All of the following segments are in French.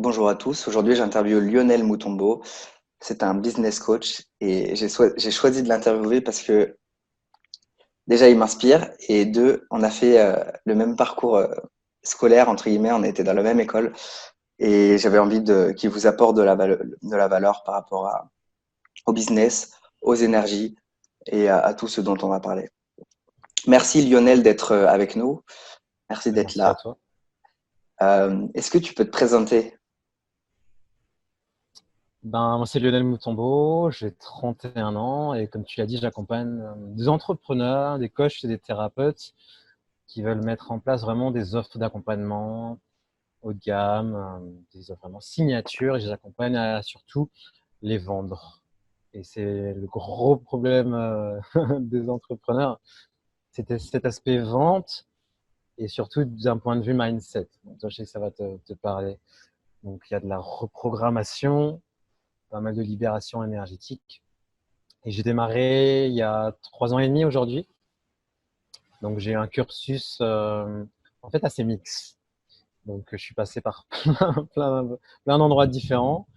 bonjour à tous. Aujourd'hui, j'interviewe Lionel Moutombo. C'est un business coach et j'ai choisi de l'interviewer parce que déjà, il m'inspire et deux, on a fait le même parcours scolaire, entre guillemets, on était dans la même école et j'avais envie qu'il vous apporte de la valeur par rapport au business, aux énergies et à tout ce dont on va parler. Merci Lionel d'être avec nous. Merci d'être Merci à là. toi. Est-ce que tu peux te présenter? Moi, c'est Lionel Moutombo, j'ai 31 ans et comme tu l'as dit, j'accompagne des entrepreneurs, des coachs et des thérapeutes qui veulent mettre en place vraiment des offres d'accompagnement haut de gamme, des offres vraiment signature et je les accompagne à surtout les vendre. Et c'est le gros problème des entrepreneurs, c'était cet aspect vente et surtout d'un point de vue mindset. Donc, toi, je sais que ça va te parler. Donc, il y a de la reprogrammation, pas mal de libération énergétique. Et j'ai démarré il y a 3 ans et demi aujourd'hui. Donc j'ai un cursus en fait assez mix. Donc je suis passé par plein d'endroits différents.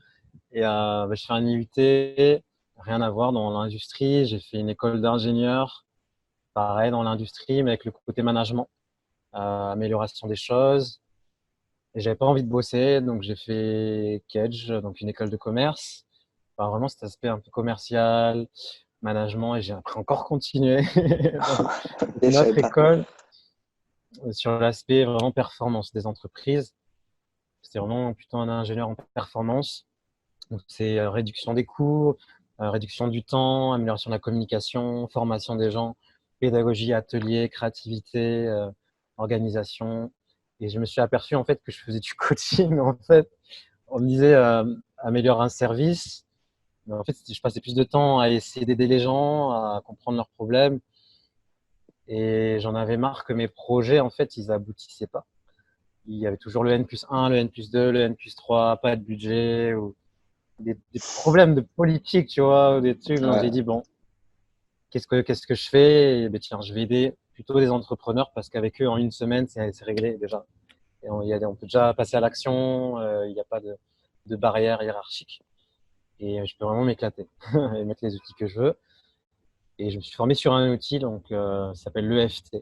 Et je fais un IUT, rien à voir dans l'industrie. J'ai fait une école d'ingénieur, pareil dans l'industrie, mais avec le côté management, amélioration des choses. Et j'avais pas envie de bosser, donc j'ai fait Kedge, donc une école de commerce. Enfin, vraiment cet aspect un peu commercial, management, et j'ai après encore continué dans Je une savais autre pas. école sur l'aspect vraiment performance des entreprises. C'était vraiment plutôt un ingénieur en performance. Donc c'est réduction des coûts, réduction du temps, amélioration de la communication, formation des gens, pédagogie, atelier, créativité, organisation. Et je me suis aperçu en fait que je faisais du coaching en fait. On me disait améliore un service. Mais en fait, je passais plus de temps à essayer d'aider les gens à comprendre leurs problèmes. Et j'en avais marre que mes projets, en fait, ils aboutissaient pas. Il y avait toujours le N+1, le N+2, le N+3, pas de budget, ou des problèmes de politique, tu vois, ou des trucs. Donc j'ai Ouais. dit, bon, qu'est-ce que je fais? Et ben, tiens, je vais aider plutôt des entrepreneurs parce qu'avec eux, en une semaine, c'est réglé déjà. Et on peut déjà passer à l'action, il n'y a pas de barrière hiérarchique. Et je peux vraiment m'éclater et mettre les outils que je veux. Et je me suis formé sur un outil donc, ça s'appelle l'EFT,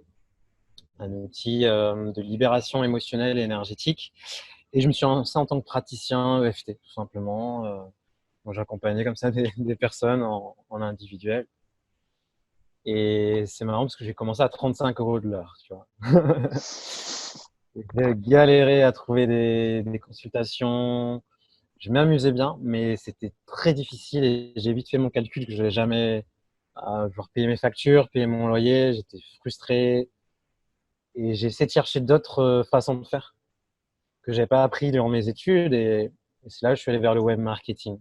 un outil de libération émotionnelle et énergétique. Et je me suis lancé en tant que praticien EFT, tout simplement. Donc j'accompagnais comme ça des personnes en individuel. Et c'est marrant parce que j'ai commencé à 35 € de l'heure, tu vois. J'ai galéré à trouver des consultations. Je m'amusais bien, mais c'était très difficile et j'ai vite fait mon calcul que je n'allais jamais pouvoir payer mes factures, payer mon loyer. J'étais frustré et j'ai essayé de chercher d'autres façons de faire que j'avais pas appris durant mes études et c'est là que je suis allé vers le web marketing,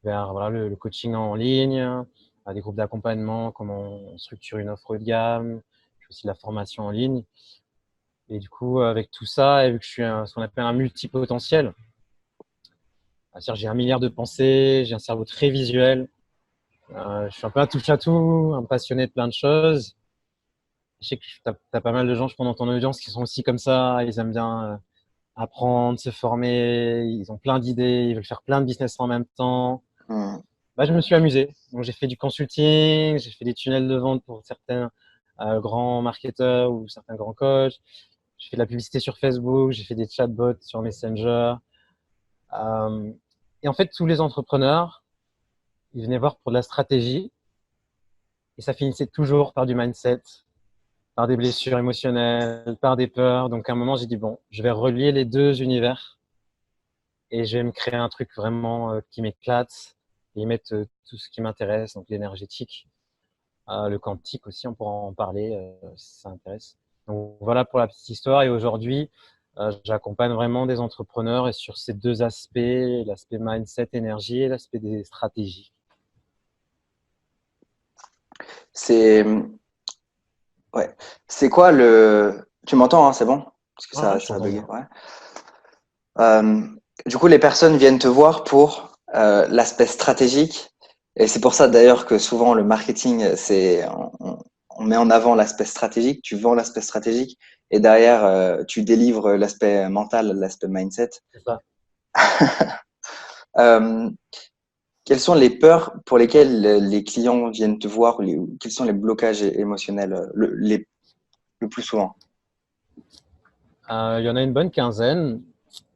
vers voilà, le coaching en ligne, des groupes d'accompagnement, comment on structure une offre haut de gamme, je fais aussi de la formation en ligne. Et du coup, avec tout ça, et vu que je suis ce qu'on appelle un multipotentiel, c'est-à-dire j'ai un milliard de pensées, j'ai un cerveau très visuel, je suis un peu un touche-à-tout, un passionné de plein de choses. Je sais que tu as pas mal de gens, je pense, dans ton audience qui sont aussi comme ça, ils aiment bien apprendre, se former, ils ont plein d'idées, ils veulent faire plein de business en même temps. Hmm. Je me suis amusé. Donc, j'ai fait du consulting, j'ai fait des tunnels de vente pour certains grands marketeurs ou certains grands coachs. J'ai fait de la publicité sur Facebook, j'ai fait des chatbots sur Messenger. Euh, et en fait, tous les entrepreneurs, ils venaient voir pour de la stratégie et ça finissait toujours par du mindset, par des blessures émotionnelles, par des peurs. Donc, à un moment, j'ai dit, bon, je vais relier les deux univers et je vais me créer un truc vraiment qui m'éclate et y mettre tout ce qui m'intéresse, donc l'énergétique, le quantique aussi, on pourra en parler si ça intéresse. Donc voilà pour la petite histoire et aujourd'hui, j'accompagne vraiment des entrepreneurs et sur ces deux aspects, l'aspect mindset, énergie et l'aspect des stratégies. C'est ouais. C'est quoi le Tu m'entends, hein, c'est bon? Parce que Ouais, je ça a t'entends bugué, bien. ouais. Euh, du coup, les personnes viennent te voir pour l'aspect stratégique et c'est pour ça d'ailleurs que souvent le marketing, on met en avant l'aspect stratégique, tu vends l'aspect stratégique et derrière, tu délivres l'aspect mental, l'aspect mindset. C'est ça. Euh, Quelles sont les peurs pour lesquelles les clients viennent te voir ou quels sont les blocages émotionnels le plus souvent? Il y en a une bonne quinzaine.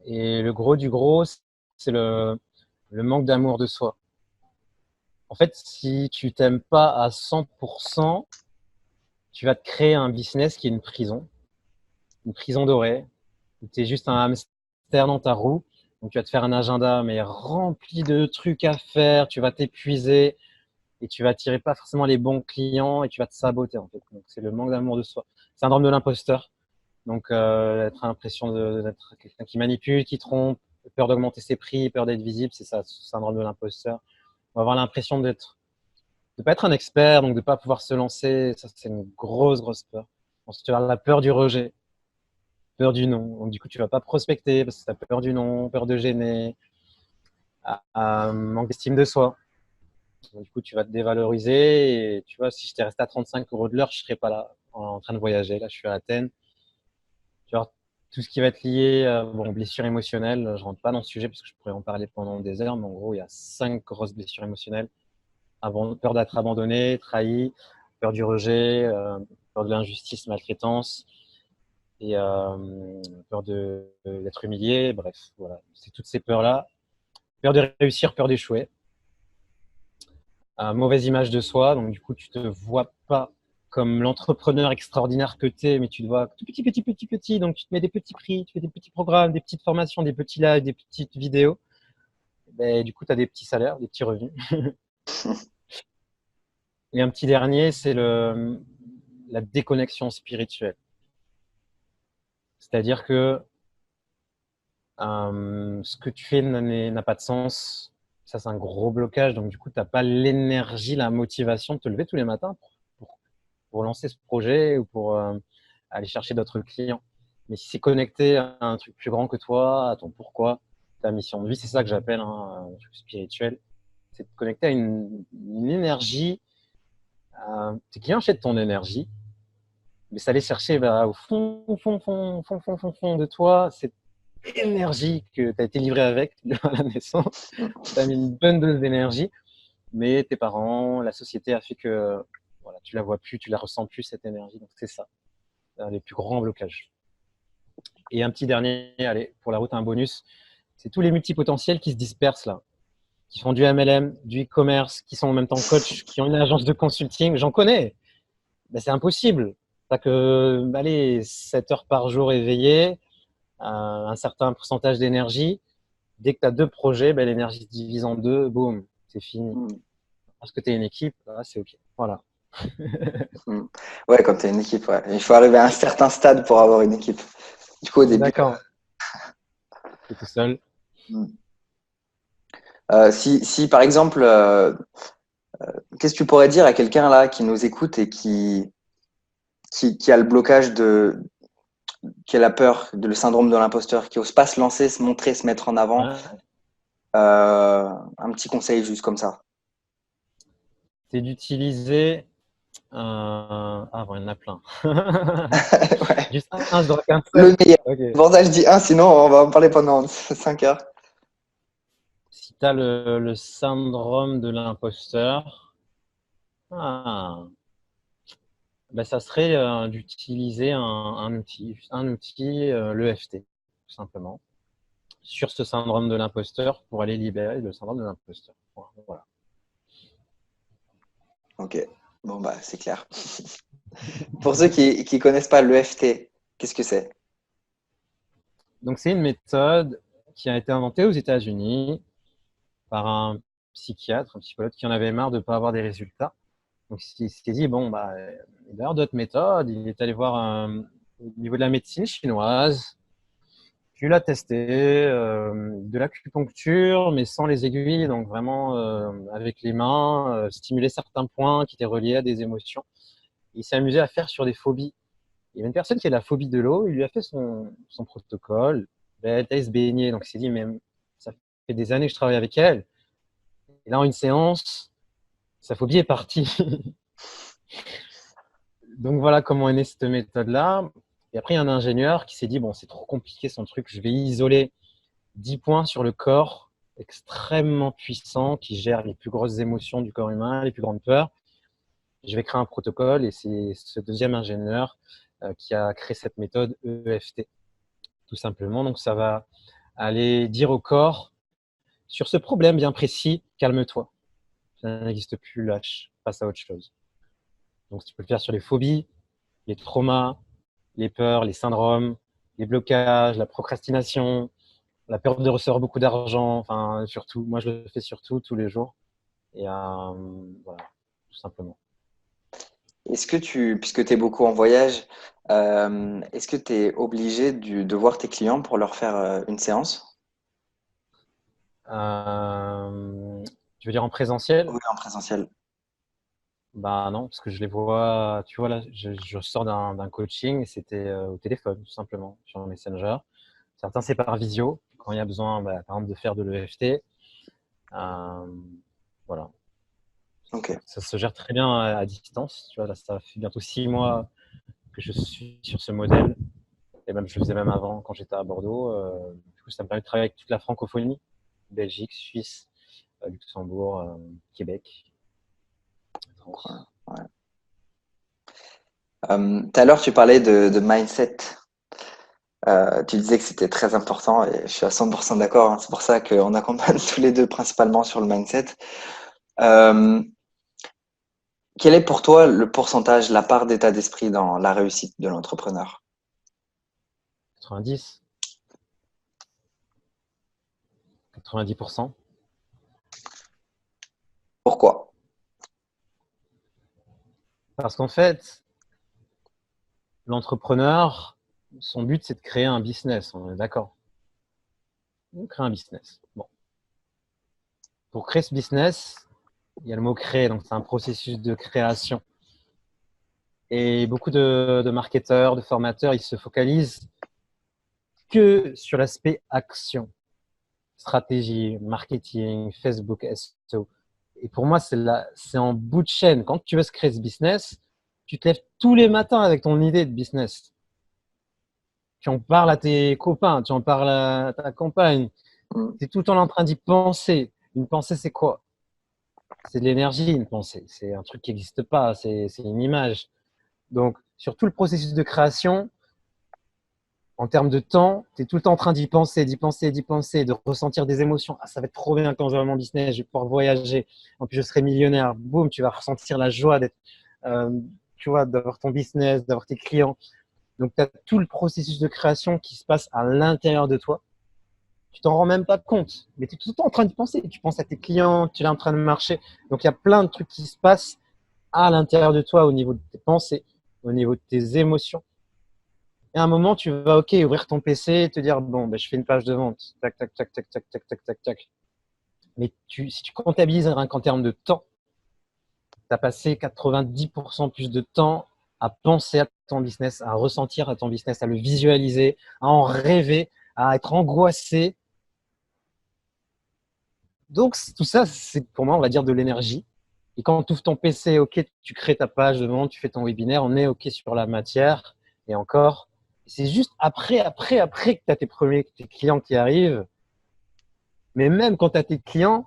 Et le gros du gros, c'est le manque d'amour de soi. En fait, si tu t'aimes pas à 100%, tu vas te créer un business qui est une prison dorée, où tu es juste un hamster dans ta roue. Donc, tu vas te faire un agenda, mais rempli de trucs à faire, tu vas t'épuiser et tu vas attirer pas forcément les bons clients et tu vas te saboter, en fait. Donc, c'est le manque d'amour de soi. Syndrome de l'imposteur. Donc, être l'impression d'être quelqu'un qui manipule, qui trompe, peur d'augmenter ses prix, peur d'être visible, c'est ça, syndrome de l'imposteur. On va avoir l'impression de pas être un expert, donc de pas pouvoir se lancer. Ça, c'est une grosse peur. Ensuite, tu vas avoir la peur du rejet, peur du non. Donc, du coup, tu vas pas prospecter parce que tu as peur du non, peur de gêner, manque d'estime de soi. Donc, du coup, tu vas te dévaloriser. Et tu vois, si j'étais resté à 35 euros de l'heure, je serais pas là en train de voyager. Là, je suis à Athènes. Genre, tout ce qui va être lié bon, blessures émotionnelles, je rentre pas dans ce sujet parce que je pourrais en parler pendant des heures, mais en gros, il y a 5 grosses blessures émotionnelles. Peur d'être abandonné, trahi, peur du rejet, peur de l'injustice, maltraitance et peur d'être humilié. Bref, voilà, c'est toutes ces peurs-là. Peur de réussir, peur d'échouer. Mauvaise image de soi, donc du coup, tu te vois pas comme l'entrepreneur extraordinaire que tu es, mais tu te vois tout petit. Donc, tu te mets des petits prix, tu fais des petits programmes, des petites formations, des petits lives, des petites vidéos. Et du coup, tu as des petits salaires, des petits revenus. Et un petit dernier, c'est la déconnexion spirituelle. C'est-à-dire que ce que tu fais n'a pas de sens. Ça, c'est un gros blocage. Donc, du coup, tu n'as pas l'énergie, la motivation de te lever tous les matins pour lancer ce projet ou pour aller chercher d'autres clients. Mais si c'est connecté à un truc plus grand que toi, à ton pourquoi, ta mission de vie, c'est ça que j'appelle un truc spirituel. C'est de connecter à une énergie. Tes clients achètent ton énergie, mais ça aller chercher au fond de toi cette énergie que tu as été livré avec à la naissance. Tu as mis une bonne dose d'énergie, mais tes parents, la société a fait que voilà, tu la vois plus, tu la ressens plus cette énergie. Donc c'est ça, les plus grands blocages. Et un petit dernier, allez, pour la route, un bonus, c'est tous les multipotentiels qui se dispersent là, qui font du MLM, du e-commerce, qui sont en même temps coach, qui ont une agence de consulting. J'en connais. Ben, c'est impossible. T'as que, allez, 7 heures par jour éveillé, un certain pourcentage d'énergie. Dès que tu as 2 projets, ben, l'énergie se divise en deux, boum, c'est fini. Parce que tu es une équipe, là, c'est OK. Voilà. Ouais, quand tu es une équipe, ouais. Il faut arriver à un certain stade pour avoir une équipe. Du coup, au début, D'accord. Tu es tout seul. si par exemple, qu'est-ce que tu pourrais dire à quelqu'un là qui nous écoute et qui a le blocage qui a la peur, le syndrome de l'imposteur, qui n'ose pas se lancer, se montrer, se mettre en avant? Ouais. Un petit conseil juste comme ça. C'est d'utiliser ah, bon, il y en a plein. Ouais. Juste un, je dois qu'un seul. Le meilleur. Ok. Pour ça, je dis un, sinon on va en parler pendant 5 heures. Si tu as le syndrome de l'imposteur, ah, ben, ça serait d'utiliser un outil l'EFT, tout simplement, sur ce syndrome de l'imposteur pour aller libérer le syndrome de l'imposteur. Voilà. Ok, bon bah c'est clair. Pour ceux qui connaissent pas l'EFT, qu'est-ce que c'est? Donc, c'est une méthode qui a été inventée aux États-Unis par un psychiatre, un psychologue qui en avait marre de ne pas avoir des résultats. Donc, il s'est dit, bon, bah, il y a d'autres méthodes. Il est allé voir au niveau de la médecine chinoise. Puis il a testé de l'acupuncture, mais sans les aiguilles, donc vraiment avec les mains, stimuler certains points qui étaient reliés à des émotions. Il s'est amusé à faire sur des phobies. Il y avait une personne qui a la phobie de l'eau, il lui a fait son protocole. Ben, elle allait se baigner, donc il s'est dit, mais ça fait des années que je travaille avec elle. Et là, en une séance, sa phobie est partie. Donc voilà comment est née cette méthode-là. Et après, il y a un ingénieur qui s'est dit, bon, c'est trop compliqué son truc, je vais isoler 10 points sur le corps extrêmement puissant qui gère les plus grosses émotions du corps humain, les plus grandes peurs. Je vais créer un protocole et c'est ce deuxième ingénieur qui a créé cette méthode EFT, tout simplement. Donc ça va aller dire au corps, sur ce problème bien précis, calme-toi. Ça n'existe plus, lâche, passe à autre chose. Donc tu peux le faire sur les phobies, les traumas, les peurs, les syndromes, les blocages, la procrastination, la peur de recevoir beaucoup d'argent, enfin surtout, moi je le fais surtout tous les jours. Et voilà, tout simplement. Est-ce que puisque tu es beaucoup en voyage, est-ce que tu es obligé de voir tes clients pour leur faire une séance? Tu veux dire en présentiel? Oui, en présentiel. Bah non, parce que je les vois, tu vois là, je sors d'un coaching et c'était au téléphone, tout simplement, sur Messenger. Certains, c'est par visio, quand il y a besoin, bah, par exemple, de faire de l'EFT. Voilà. Ok. Ça se gère très bien à distance. Tu vois, là, ça fait bientôt 6 mois que je suis sur ce modèle. Et même, je le faisais même avant quand j'étais à Bordeaux. Du coup, ça me permet de travailler avec toute la francophonie, Belgique, Suisse, Luxembourg, Québec, Cool. France. Ouais. Tout à l'heure, tu parlais de mindset. Tu disais que c'était très important et je suis à 100% d'accord, hein. C'est pour ça qu'on accompagne tous les deux principalement sur le mindset. Euh, Quel est pour toi le pourcentage, la part d'état d'esprit dans la réussite de l'entrepreneur? 90, 90%. Pourquoi? Parce qu'en fait, l'entrepreneur, son but, c'est de créer un business. On est d'accord. On crée un business. Bon. Pour créer ce business, il y a le mot créer, donc c'est un processus de création. Et beaucoup de marketeurs, de formateurs, ils se focalisent que sur l'aspect action, stratégie, marketing, Facebook, SEO. Et pour moi, c'est en bout de chaîne. Quand tu veux se créer ce business, tu te lèves tous les matins avec ton idée de business. Tu en parles à tes copains, tu en parles à ta compagne. Mm. Tu es tout le temps en train d'y penser. Une pensée, c'est quoi? C'est de l'énergie, une pensée. C'est un truc qui n'existe pas, c'est une image. Donc, sur tout le processus de création, en termes de temps, tu es tout le temps en train d'y penser, d'y penser, d'y penser, de ressentir des émotions. Ah, ça va être trop bien quand j'aurai mon business, je vais pouvoir voyager. En plus, je serai millionnaire. Boum, tu vas ressentir la joie d'être, euh, tu vois, d'avoir ton business, d'avoir tes clients. Donc, tu as tout le processus de création qui se passe à l'intérieur de toi. Tu t'en rends même pas compte, mais tu es tout le temps en train de penser. Tu penses à tes clients, tu es en train de marcher. Donc, il y a plein de trucs qui se passent à l'intérieur de toi au niveau de tes pensées, au niveau de tes émotions. Et à un moment, tu vas, OK, ouvrir ton PC et te dire, bon, ben, je fais une page de vente. Tac, tac, tac, tac, tac, tac, tac, tac, tac. Mais si tu comptabilises rien qu'en termes de temps, tu as passé 90% plus de temps à penser à ton business, à ressentir à ton business, à le visualiser, à en rêver, à être angoissé. Donc, tout ça, c'est pour moi, on va dire de l'énergie. Et quand tu ouvres ton PC, OK, tu crées ta page de vente, tu fais ton webinaire, on est OK sur la matière. Et encore, c'est juste après que tu as tes clients qui arrivent. Mais même quand tu as tes clients,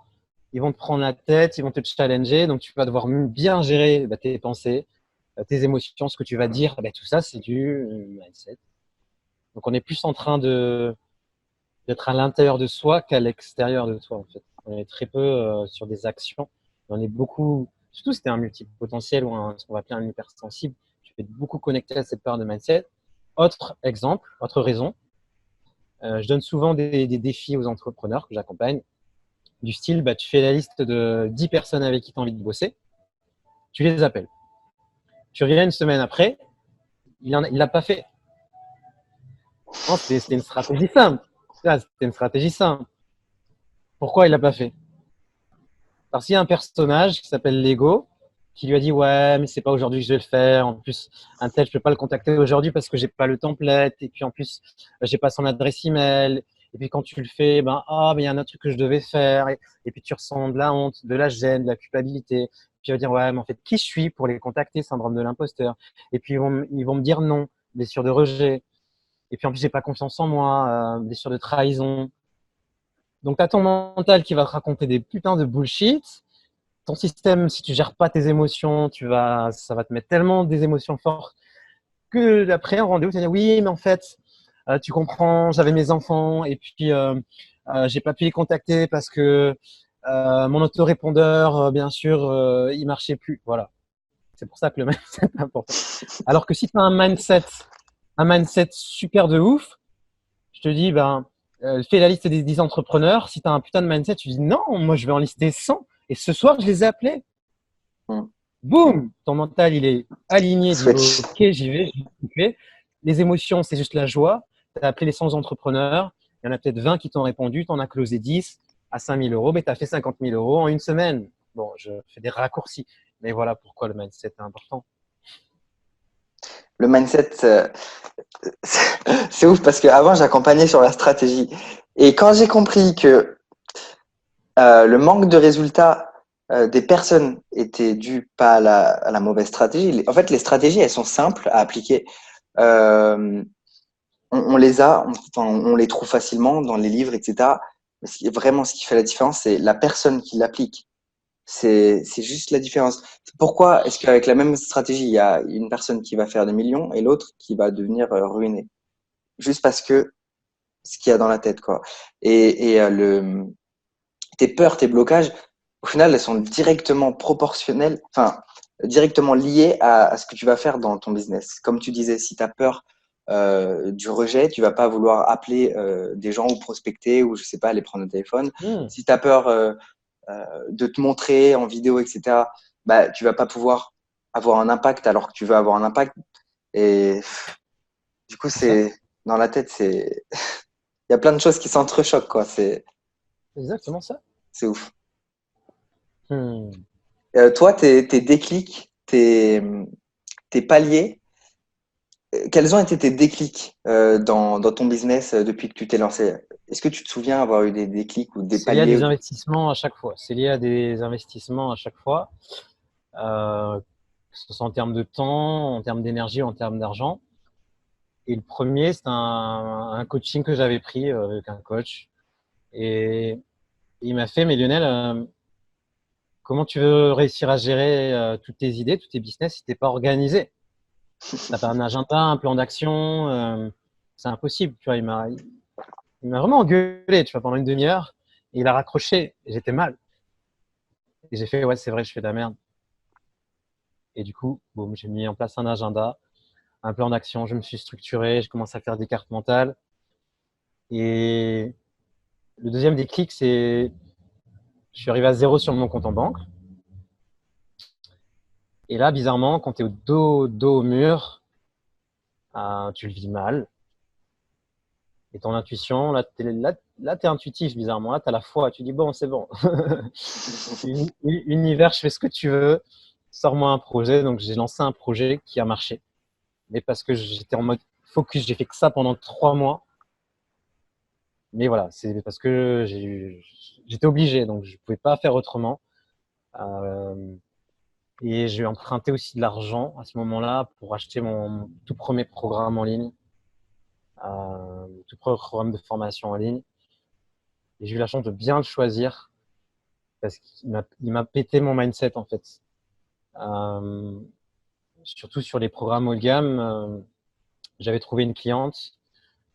ils vont te prendre la tête, ils vont te challenger. Donc, tu vas devoir bien gérer tes pensées, tes émotions, ce que tu vas dire. Tout ça, c'est du mindset. Donc, on est plus en train d'être à l'intérieur de soi qu'à l'extérieur de toi, en fait. On est très peu sur des actions. On est beaucoup, surtout si tu es un multipotentiel ou ce qu'on va appeler un hypersensible, tu peux être beaucoup connecté à cette part de mindset. Autre exemple, autre raison, je donne souvent des défis aux entrepreneurs que j'accompagne, du style, tu fais la liste de 10 personnes avec qui tu as envie de bosser, tu les appelles. Tu reviens une semaine après, il l'a pas fait. Non, c'était une stratégie simple. C'était une stratégie simple. Pourquoi il l'a pas fait? Parce qu'il y a un personnage qui s'appelle Lego qui lui a dit ouais mais c'est pas aujourd'hui que je vais le faire. En plus un tel je peux pas le contacter aujourd'hui parce que j'ai pas le template et puis en plus j'ai pas son adresse email et puis quand tu le fais mais il y a un autre truc que je devais faire et puis tu ressens de la honte, de la gêne, de la culpabilité. puis il va dire, ouais, mais en fait, qui je suis pour les contacter, syndrome de l'imposteur. Et puis ils vont me dire non, blessure de rejet. Et puis en plus, j'ai pas confiance en moi, blessure de trahison. Donc, tu as ton mental qui va te raconter des putains de bullshit. Ton système, si tu gères pas tes émotions, ça va te mettre tellement des émotions fortes que après un rendez-vous, tu vas dire oui, mais en fait, tu comprends, j'avais mes enfants et puis j'ai pas pu les contacter parce que mon autorépondeur, bien sûr, il marchait plus. Voilà. C'est pour ça que le mindset est important. Alors que si tu as un mindset super de ouf, je te dis, ben, fais la liste des 10 entrepreneurs. Si tu as un putain de mindset, tu dis non, moi je vais en lister 100. Et ce soir, je les ai appelés. Mm. Boum, ton mental, il est aligné, dit Switch. ok, j'y vais, j'y vais. Les émotions, c'est juste la joie. Tu as appelé les 100 entrepreneurs. Il y en a peut-être 20 qui t'ont répondu. Tu en as closé 10 à 5 000 euros, mais tu as fait 50 000 euros en une semaine. Bon, je fais des raccourcis. Mais voilà pourquoi le mindset est important. Le mindset, c'est ouf parce qu'avant, j'accompagnais sur la stratégie. Et quand j'ai compris que le manque de résultats des personnes était dû pas à la mauvaise stratégie. En fait, les stratégies, elles sont simples à appliquer. Euh, on les a, on les trouve facilement dans les livres, etc. Mais vraiment, ce qui fait la différence, c'est la personne qui l'applique. C'est juste la différence. Pourquoi est-ce qu'avec la même stratégie, il y a une personne qui va faire des millions et l'autre qui va devenir ruinée? Juste parce que ce qu'il y a dans la tête, quoi. Et tes peurs, tes blocages, au final, elles sont directement proportionnelles, enfin, directement liées à ce que tu vas faire dans ton business. Comme tu disais, si tu as peur du rejet, tu vas pas vouloir appeler des gens ou prospecter ou je sais pas, aller prendre le téléphone. Mmh. Si tu as peur de te montrer en vidéo, etc., bah, tu vas pas pouvoir avoir un impact alors que tu veux avoir un impact. Et du coup, C'est ça, c'est dans la tête, c'est il y a plein de choses qui s'entrechoquent, quoi. c'est exactement ça. C'est ouf. Mmh. Toi, tes déclics, tes paliers, quels ont été tes déclics dans ton business depuis que tu t'es lancé? Est-ce que tu te souviens avoir eu des déclics ou des C'est lié à paliers des investissements à chaque fois. C'est lié à des investissements à chaque fois, que ce soit en termes de temps, en termes d'énergie, en termes d'argent. Et le premier, c'est un coaching que j'avais pris avec un coach. Et il m'a fait, mais Lionel, comment tu veux réussir à gérer toutes tes idées, tous tes business si tu n'es pas organisé? Si tu n'as pas un agenda, un plan d'action, c'est impossible. Tu vois, il m'a vraiment engueulé, tu vois, pendant une demi-heure. Et il a raccroché. Et j'étais mal. Et j'ai fait, ouais, c'est vrai, je fais de la merde. Et du coup, boum, j'ai mis en place un agenda, un plan d'action. Je me suis structuré, je commence à faire des cartes mentales. Et le deuxième déclic, c'est je suis arrivé à zéro sur mon compte en banque. Et là, bizarrement, quand tu es dos au mur, tu le vis mal. Et ton intuition, là, t'es intuitif, bizarrement. Là, tu as la foi. Tu dis, bon, c'est bon. Univers, je fais ce que tu veux. Sors-moi un projet. Donc, j'ai lancé un projet qui a marché. Mais parce que j'étais en mode focus, j'ai fait que ça pendant 3 mois. Mais voilà, c'est parce que j'étais obligé. Donc, je ne pouvais pas faire autrement. Euh, et j'ai emprunté aussi de l'argent à ce moment-là pour acheter mon tout premier programme en ligne, tout premier programme de formation en ligne. Et j'ai eu la chance de bien le choisir parce qu'il m'a pété mon mindset en fait. Euh, Surtout sur les programmes haut de gamme, j'avais trouvé une cliente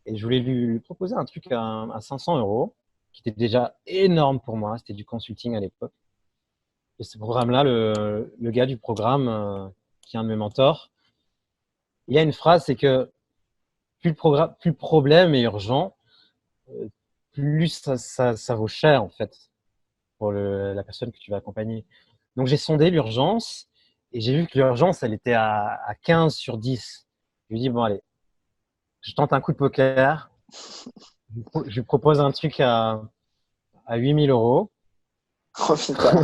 et je voulais lui proposer un truc à 500 euros, qui était déjà énorme pour moi. C'était du consulting à l'époque. Et ce programme-là, le gars du programme, qui est un de mes mentors, il y a une phrase, c'est que plus le problème est urgent, euh, plus ça vaut cher en fait pour la personne que tu vas accompagner. Donc j'ai sondé l'urgence et j'ai vu que l'urgence, elle était à 15 sur 10. Je lui ai dit, bon allez, je tente un coup de poker, je lui propose un truc à 8 000 euros. Oh putain.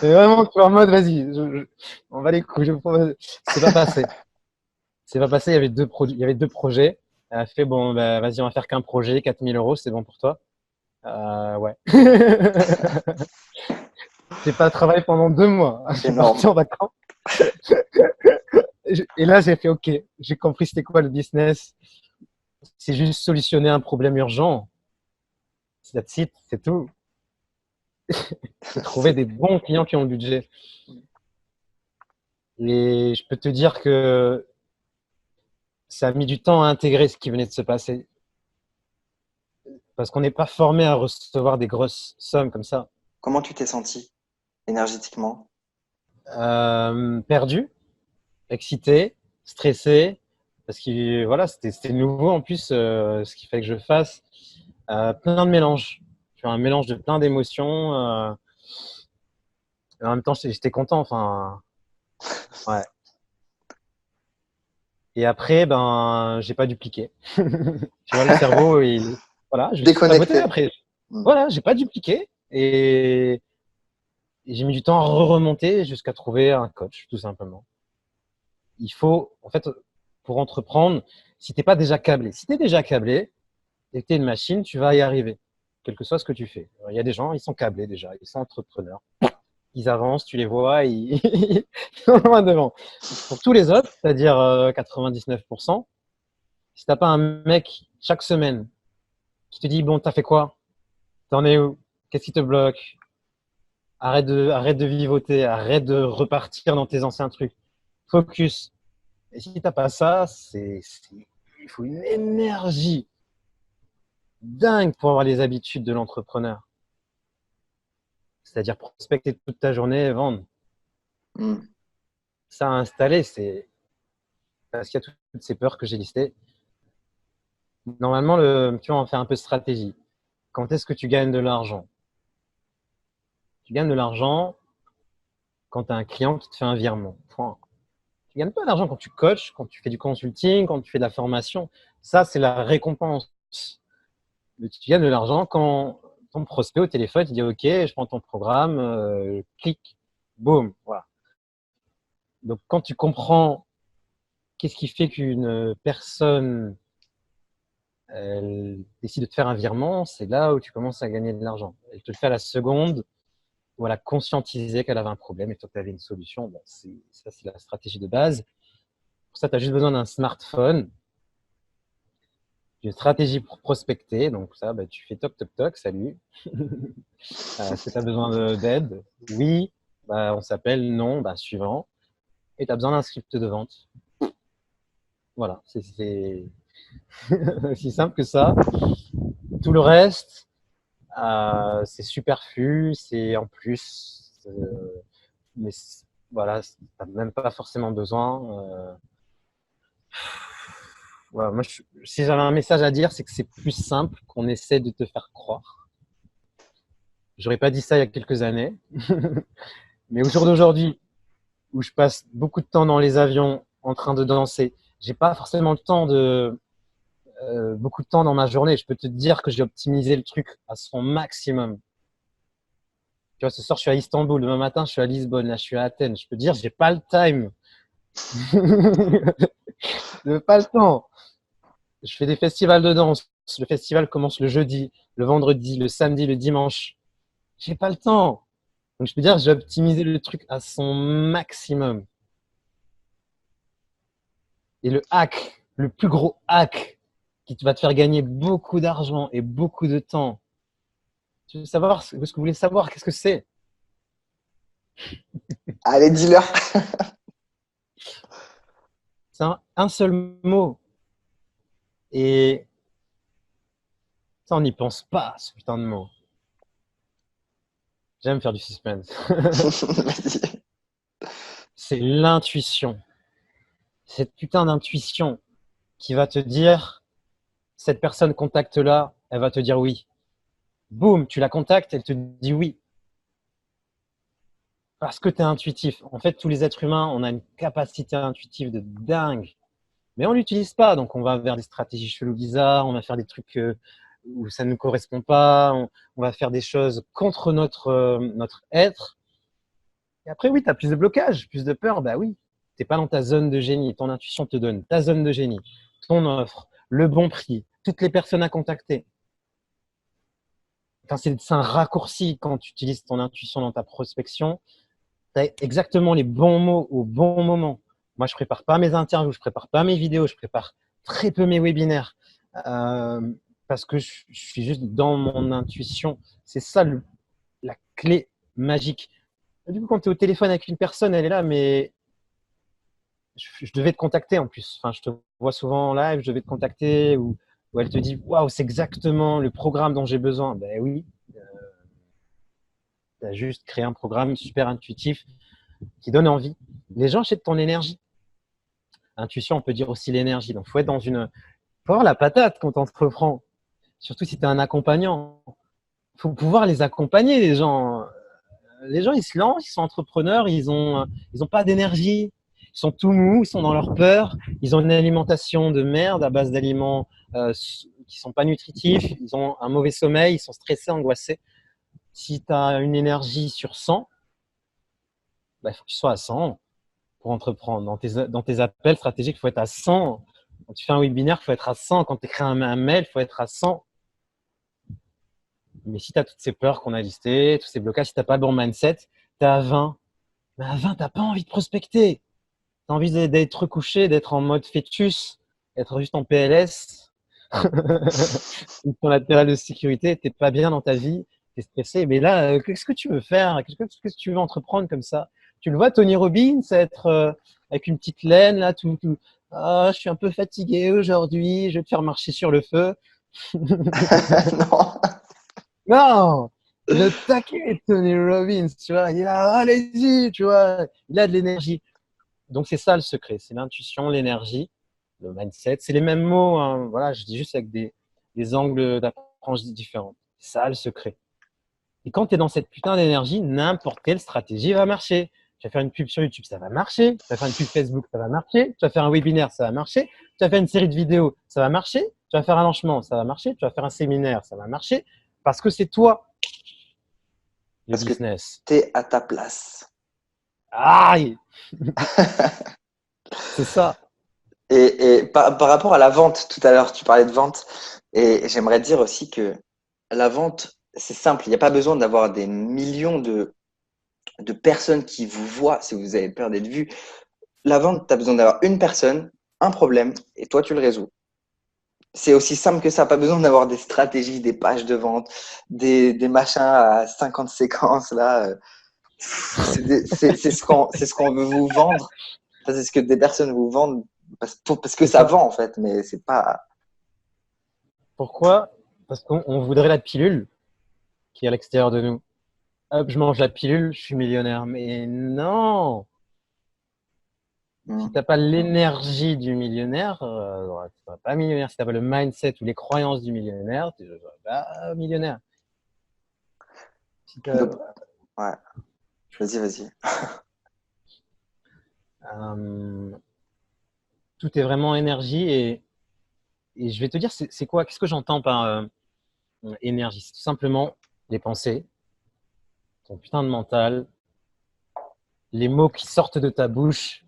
Et vraiment, tu es en mode, vas-y, on va les coups, je propose. C'est pas passé. C'est pas passé, il y avait deux projets. Elle a fait, bon, bah, vas-y, on va faire qu'un projet, 4 000 euros, c'est bon pour toi? Ouais. J'ai pas travaillé pendant 2 mois. Je suis Énorme. parti en vacances. Et là, j'ai fait OK. J'ai compris c'était quoi le business. C'est juste solutionner un problème urgent. That's it, c'est tout. C'est trouver C'est- des bons clients qui ont le budget. Et je peux te dire que ça a mis du temps à intégrer ce qui venait de se passer. Parce qu'on n'est pas formé à recevoir des grosses sommes comme ça. Comment tu t'es senti énergétiquement? Perdu, excité, stressé, parce que voilà, c'était nouveau en plus, ce qu'il fallait que je fasse. Plein de mélanges. Tu vois, un mélange de plein d'émotions. Et en même temps, j'étais content. Enfin, ouais. Et après, ben, j'ai pas dupliqué. Tu vois, le cerveau, voilà, je me suis saboté Déconnecté. après. Mm. Voilà, j'ai pas dupliqué. Et j'ai mis du temps à remonter jusqu'à trouver un coach, tout simplement. Il faut, en fait, pour entreprendre, si t'es pas déjà câblé, si t'es déjà câblé et que t'es une machine, tu vas y arriver, quel que soit ce que tu fais. Alors, il y a des gens, ils sont câblés déjà, ils sont entrepreneurs. Ils avancent, tu les vois, ils sont loin devant. Pour tous les autres, c'est-à-dire 99%, si t'as pas un mec chaque semaine qui te dit, bon, t'as fait quoi? T'en es où? Qu'est-ce qui te bloque? Arrête de vivoter, arrête de repartir dans tes anciens trucs. Focus. Et si t'as pas ça, il faut une énergie dingue pour avoir les habitudes de l'entrepreneur. C'est-à-dire prospecter toute ta journée et vendre. Mm. Ça à installer, c'est parce qu'il y a toutes ces peurs que j'ai listées. Normalement, tu vois, on fait un peu de stratégie. Quand est-ce que tu gagnes de l'argent? Tu gagnes de l'argent quand tu as un client qui te fait un virement. Point. Tu gagnes pas d'argent quand tu coaches, quand tu fais du consulting, quand tu fais de la formation. Ça, c'est la récompense. Mais tu gagnes de l'argent quand ton prospect au téléphone il dit OK, je prends ton programme, clique, boum, voilà. Donc quand tu comprends qu'est-ce qui fait qu'une personne elle décide de te faire un virement, c'est là où tu commences à gagner de l'argent. Elle te le fait à la seconde où elle a conscientisé qu'elle avait un problème et toi tu avais une solution. Bon, ça, c'est la stratégie de base. Pour ça, tu as juste besoin d'un smartphone, d'une stratégie pour prospecter. Donc ça, bah, tu fais toc, toc, toc, salut. Est-ce que tu as besoin d'aide? Oui. Bah, on s'appelle, non, bah, suivant. Et tu as besoin d'un script de vente. Voilà, c'est aussi simple que ça. Tout le reste, c'est superflu, c'est en plus, mais voilà, t'as même pas forcément besoin. Voilà, moi, si j'avais un message à dire, c'est que c'est plus simple qu'on essaie de te faire croire. J'aurais pas dit ça il y a quelques années, mais au jour d'aujourd'hui, où je passe beaucoup de temps dans les avions en train de danser, j'ai pas forcément le temps de beaucoup de temps dans ma journée. Je peux te dire que j'ai optimisé le truc à son maximum. Tu vois, ce soir, je suis à Istanbul. Demain matin, je suis à Lisbonne. Là, je suis à Athènes. Je peux te dire, j'ai pas le time. J'ai pas le temps. Je fais des festivals de danse. Le festival commence le jeudi, le vendredi, le samedi, le dimanche. J'ai pas le temps. Donc, je peux dire, j'ai optimisé le truc à son maximum. Et le hack, le plus gros hack qui va te faire gagner beaucoup d'argent et beaucoup de temps. Tu veux savoir ce que vous voulez savoir? Qu'est-ce que c'est? Allez, dis-leur. C'est un seul mot. Et ça, on n'y pense pas, ce putain de mot. J'aime faire du suspense. Vas-y. C'est l'intuition. Cette putain d'intuition qui va te dire, cette personne contacte-là, elle va te dire oui. Boum, tu la contactes, elle te dit oui. Parce que tu es intuitif. En fait, tous les êtres humains, on a une capacité intuitive de dingue. Mais on l'utilise pas. Donc, on va vers des stratégies cheloues bizarres, on va faire des trucs où ça ne nous correspond pas, on va faire des choses contre notre être. Et après, oui, tu as plus de blocage, plus de peur. Bah oui, tu n'es pas dans ta zone de génie. Ton intuition te donne ta zone de génie, ton offre, le bon prix, toutes les personnes à contacter. enfin, c'est un raccourci quand tu utilises ton intuition dans ta prospection. Tu as exactement les bons mots au bon moment. Moi, je prépare pas mes interviews, je prépare pas mes vidéos, je prépare très peu mes webinaires parce que je suis juste dans mon intuition. C'est ça la clé magique. Du coup, quand tu es au téléphone avec une personne, elle est là, mais je devais te contacter en plus. Enfin, je te vois souvent en live, je devais te contacter ou elle te dit waouh, c'est exactement le programme dont j'ai besoin. Ben oui, tu as juste créé un programme super intuitif qui donne envie. Les gens achètent ton énergie. Intuition, on peut dire aussi l'énergie. Donc, faut avoir la patate quand on entreprend. Surtout si tu es un accompagnant. Il faut pouvoir les accompagner, les gens. Les gens, ils se lancent, ils sont entrepreneurs, ils ont pas d'énergie. Ils sont tout mous, ils sont dans leur peur. Ils ont une alimentation de merde à base d'aliments qui sont pas nutritifs. Ils ont un mauvais sommeil, ils sont stressés, angoissés. Si tu as une énergie sur 100, bah, il faut que tu sois à 100 pour entreprendre. Dans tes appels stratégiques, il faut être à 100. Quand tu fais un webinaire, il faut être à 100. Quand tu écris un mail, il faut être à 100. Mais si tu as toutes ces peurs qu'on a listées, tous ces blocages, si tu n'as pas le bon mindset, tu es à 20. Mais à 20, tu n'as pas envie de prospecter. Tu as envie d'être recouché, d'être en mode fœtus, d'être juste en PLS, ton latéral de sécurité, tu n'es pas bien dans ta vie, tu es stressé. Mais là, qu'est-ce que tu veux faire? Qu'est-ce que tu veux entreprendre comme ça? Tu le vois, Tony Robbins, être avec une petite laine, là, tout. Ah, je suis un peu fatigué aujourd'hui, je vais te faire marcher sur le feu. Non. Non, le taquet, Tony Robbins, tu vois, il est là, allez-y, tu vois, il a de l'énergie. Donc, c'est ça le secret, c'est l'intuition, l'énergie, le mindset. C'est les mêmes mots, hein. Voilà, je dis juste avec des angles d'approche différents. C'est ça le secret. Et quand tu es dans cette putain d'énergie, n'importe quelle stratégie va marcher. Tu vas faire une pub sur YouTube, ça va marcher. Tu vas faire une pub Facebook, ça va marcher. Tu vas faire un webinaire, ça va marcher. Tu vas faire une série de vidéos, ça va marcher. Tu vas faire un lancement, ça va marcher. Tu vas faire un séminaire, ça va marcher. Parce que c'est toi, le Parce que business. tu es à ta place. Aïe, c'est ça. Et par rapport à la vente, tout à l'heure, tu parlais de vente. Et j'aimerais dire aussi que la vente, c'est simple. Il n'y a pas besoin d'avoir des millions de personnes qui vous voient si vous avez peur d'être vu. La vente, tu as besoin d'avoir une personne, un problème, et toi, tu le résous. C'est aussi simple que ça. Pas besoin d'avoir des stratégies, des pages de vente, des machins à 50 séquences, là. C'est ce qu'on veut vous vendre. Enfin, c'est ce que des personnes vous vendent parce que C'est ça ça. vend, en fait, mais c'est pas. Pourquoi? Parce qu'on voudrait la pilule qui est à l'extérieur de nous. Hop, je mange la pilule, je suis millionnaire. Mais non! Si Hmm. tu n'as pas l'énergie du millionnaire, tu ne seras pas millionnaire. Si tu n'as pas le mindset ou les croyances du millionnaire, tu ne seras pas millionnaire. Si Donc, ouais, vas-y. euh, tout est vraiment énergie et je vais te dire, c'est quoi? Qu'est-ce que j'entends par énergie? C'est tout simplement les pensées, ton putain de mental, les mots qui sortent de ta bouche.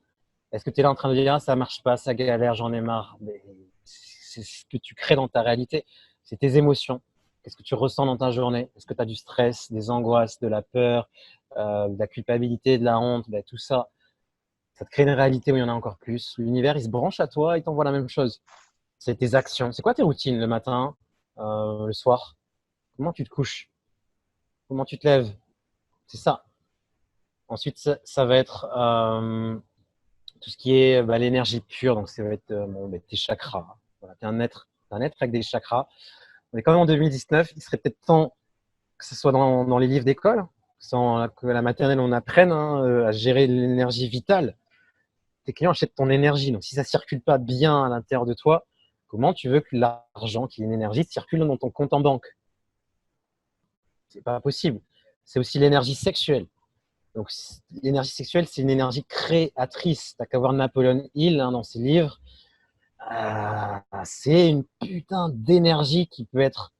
Est-ce que tu es là en train de dire, ah, ça marche pas, ça galère, j'en ai marre? Mais c'est ce que tu crées dans ta réalité. C'est tes émotions. Qu'est-ce que tu ressens dans ta journée? Est-ce que tu as du stress, des angoisses, de la peur, de la culpabilité, de la honte? Ben, tout ça, ça te crée une réalité où il y en a encore plus. L'univers, il se branche à toi, il t'envoie la même chose. C'est tes actions. C'est quoi tes routines le matin, le soir? Comment tu te couches? Comment tu te lèves? C'est ça. Ensuite, ça va être tout ce qui est l'énergie pure. Donc, ça va être tes chakras. Voilà, tu es un être avec des chakras. On est quand même en 2019. Il serait peut-être temps que ce soit dans les livres d'école, que la maternelle, on apprenne à gérer l'énergie vitale. Tes clients achètent ton énergie. Donc, si ça ne circule pas bien à l'intérieur de toi, comment tu veux que l'argent, qui est une énergie, circule dans ton compte en banque? C'est pas possible. C'est aussi l'énergie sexuelle. Donc, l'énergie sexuelle, c'est une énergie créatrice. T'as qu'à voir Napoleon Hill dans ses livres. C'est une putain d'énergie qui peut être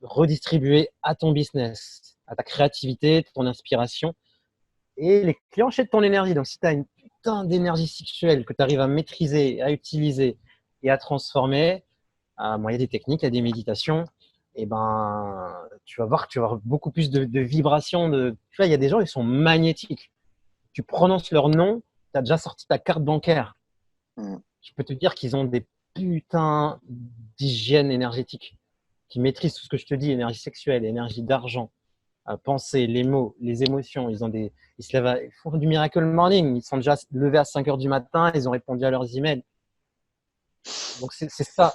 redistribuée à ton business, à ta créativité, ton inspiration. Et les clients achètent ton énergie. Donc, si tu as une putain d'énergie sexuelle que tu arrives à maîtriser, à utiliser et à transformer, il y a des techniques, il y a des méditations. et ben, tu vas voir que tu vas avoir beaucoup plus de vibrations. Tu vois, il y a des gens, ils sont magnétiques. Tu prononces leur nom, tu as déjà sorti ta carte bancaire. Mm. Je peux te dire qu'ils ont des putains d'hygiène énergétique, qui maîtrisent tout ce que je te dis, énergie sexuelle, énergie d'argent, penser, les mots, les émotions. Ils se lèvent ils font du miracle morning. Ils sont déjà levés à 5 heures du matin, ils ont répondu à leurs emails. Donc c'est ça.